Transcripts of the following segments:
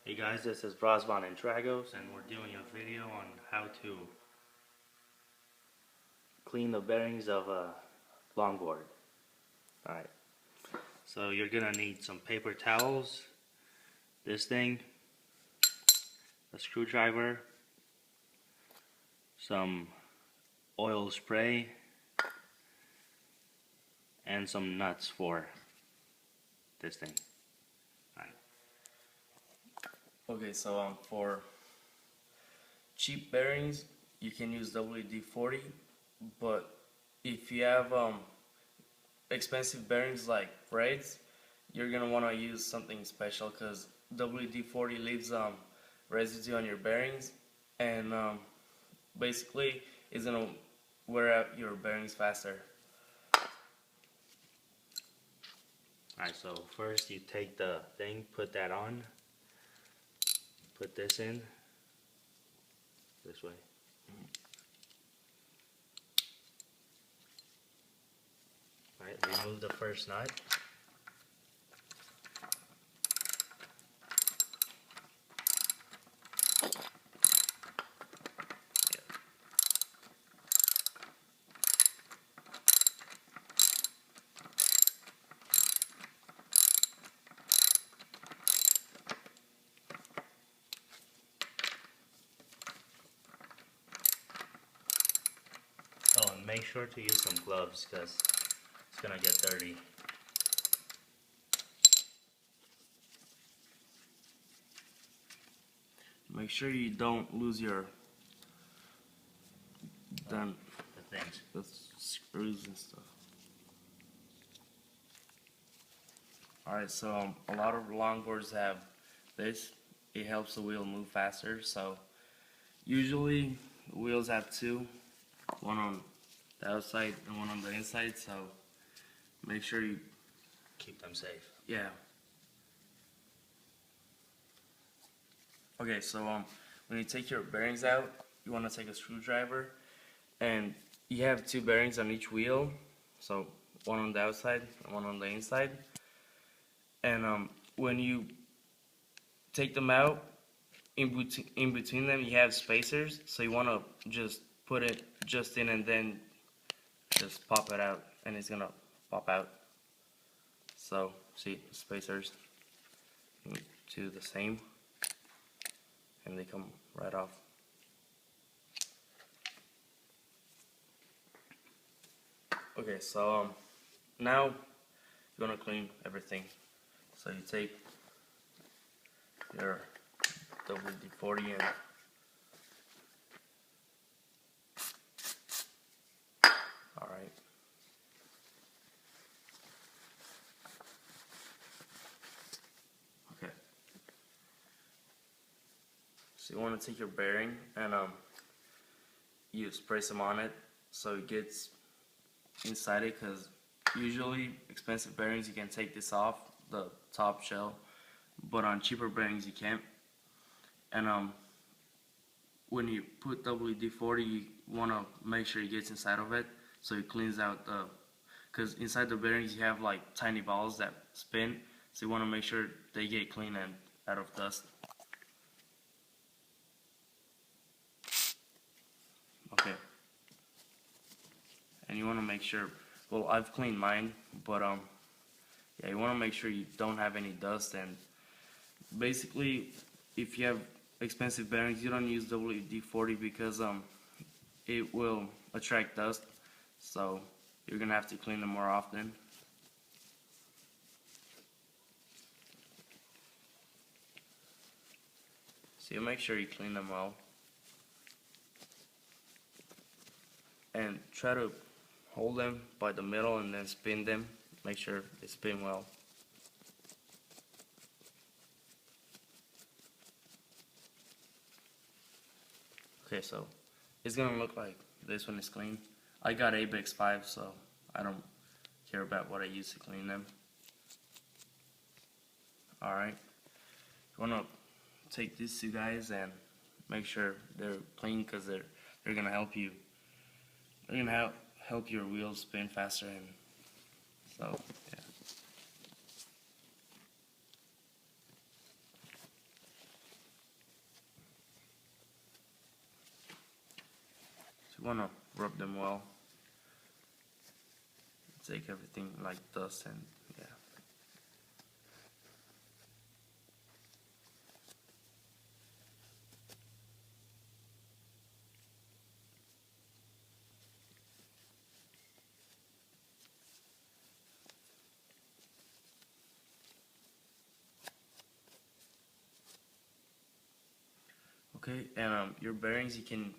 Hey guys, this is Razvan Dragos, and we're doing a video on how to clean the bearings of a longboard. Alright, so you're gonna need some paper towels, this thing, a screwdriver, some oil spray, and some nuts for this thing. Okay, so for cheap bearings, you can use WD-40, but if you have expensive bearings like braids, you're gonna want to use something special because WD-40 leaves residue on your bearings, and basically it's gonna wear out your bearings faster. Alright, so first you take the thing, put that on, put this in, this way. Alright, remove the first nut. Oh, and make sure to use some gloves because it's gonna get dirty. Make sure you don't lose your The things. the screws and stuff. Alright, so a lot of longboards have this. It helps the wheel move faster. So usually the wheels have two, one on the outside and one on the inside. So make sure you Keep them safe. yeah. Okay, so when you take your bearings out, you want to take a screwdriver, and you have two bearings on each wheel, so one on the outside and one on the inside. And when you take them out, in between them you have spacers, so you want to just put it just in and then just pop it out, and it's gonna pop out. So see, spacers do the same, and they come right off. Okay, so now you're gonna clean everything. So you take your WD-40 and alright. Okay. So you want to take your bearing and you spray some on it so it gets inside it, because usually expensive bearings you can take this off the top shell, but on cheaper bearings you can't. And when you put WD-40, you want to make sure it gets inside of it so it cleans out the, because inside the bearings you have like tiny balls that spin, so you want to make sure they get clean and out of dust. Okay. And you want to make sure, well, I've cleaned mine, but yeah, you want to make sure you don't have any dust. And basically, if you have expensive bearings, you don't use WD-40 because it will attract dust, so you're gonna have to clean them more often. So you make sure you clean them well, and try to hold them by the middle and then spin them. Make sure they spin well. Okay, so it's gonna look like this when it's clean. I got Abex 5, so I don't care about what I use to clean them. Alright, you wanna take these two guys and make sure they're clean, because they're gonna help you. They're gonna help your wheels spin faster, and so yeah. wanna rub them well. Take everything like dust and yeah. Okay, and your bearings, you can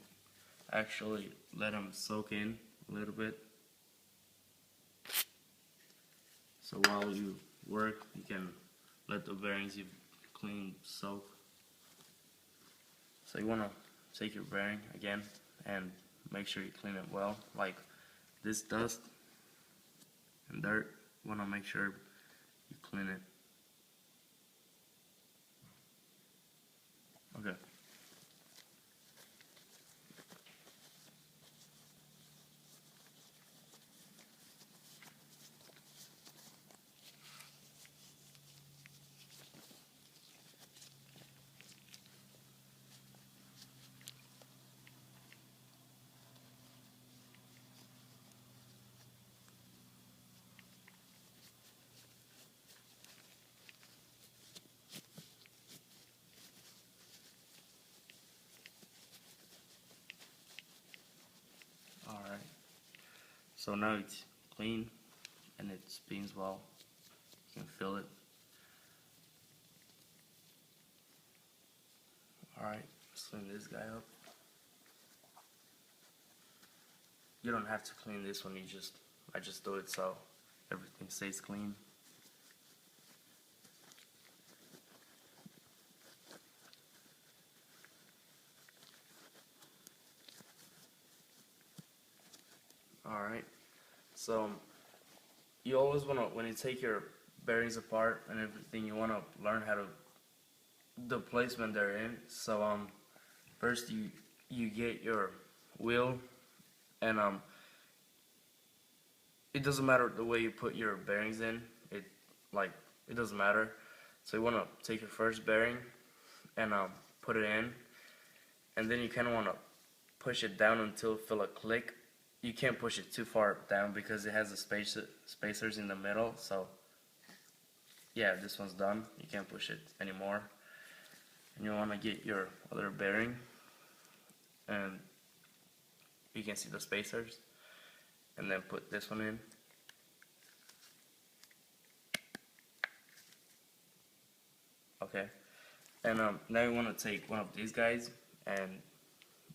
actually let them soak in a little bit. So while you work, you can let the bearings you clean soak. So you want to take your bearing again and make sure you clean it well. Like this dust and dirt, you want to make sure you clean it. Okay. Alright. So now it's clean and it spins well. You can feel it. Alright, let's clean this guy up. You don't have to clean this one, I just do it so everything stays clean. Alright, so you always want to, when you take your bearings apart and everything, you want to learn how to, the placement they're in. So first you get your wheel, and it doesn't matter the way you put your bearings in, it doesn't matter. So you want to take your first bearing and put it in, and then you kind of want to push it down until you feel a click. You can't push it too far down because it has the spacers in the middle. So yeah, this one's done. You can't push it anymore. And you want to get your other bearing, and you can see the spacers, and then put this one in. Okay, and now you want to take one of these guys and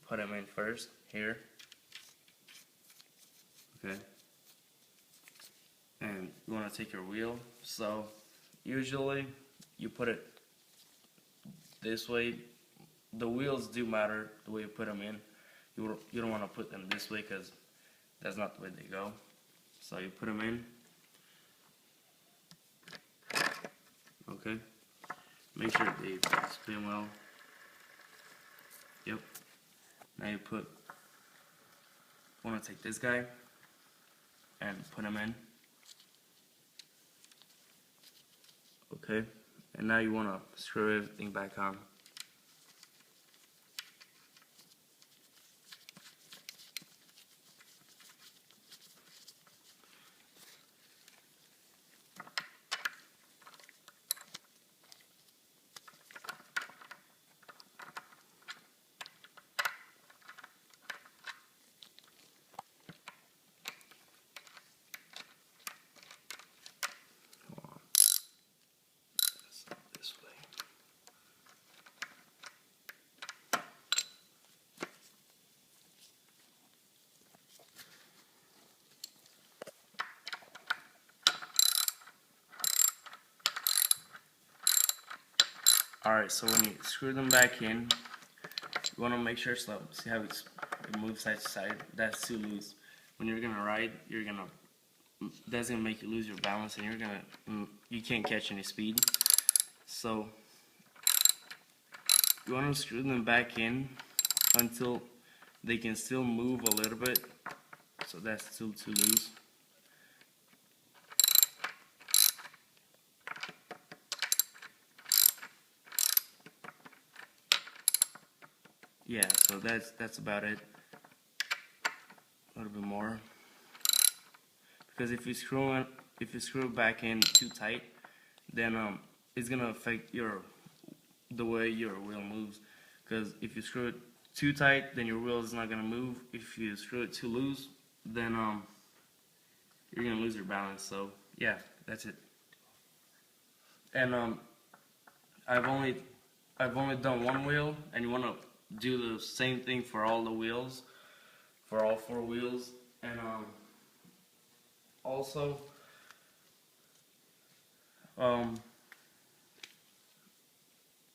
put them in first here. Okay, and you want to take your wheel. So usually you put it this way. The wheels do matter the way you put them in. You don't want to put them this way because that's not the way they go. So you put them in. Okay, make sure they spin well. Yep. Now you want to take this guy and put him in. Okay, and now you want to screw everything back on. This way. Alright, so when you screw them back in, you want to make sure, so see how it moves side to side? That's too loose. When you're gonna ride, that's gonna make you lose your balance, and you can't catch any speed. So you want to screw them back in until they can still move a little bit. So that's still too loose. Yeah, so that's about it. little bit more, because if you screw it back in too tight, then it's gonna affect the way your wheel moves. Because if you screw it too tight, then your wheel is not gonna move. If you screw it too loose, then you're gonna lose your balance. So yeah, that's it. And I've only done one wheel, and you wanna do the same thing for all the wheels, for all 4 wheels. And also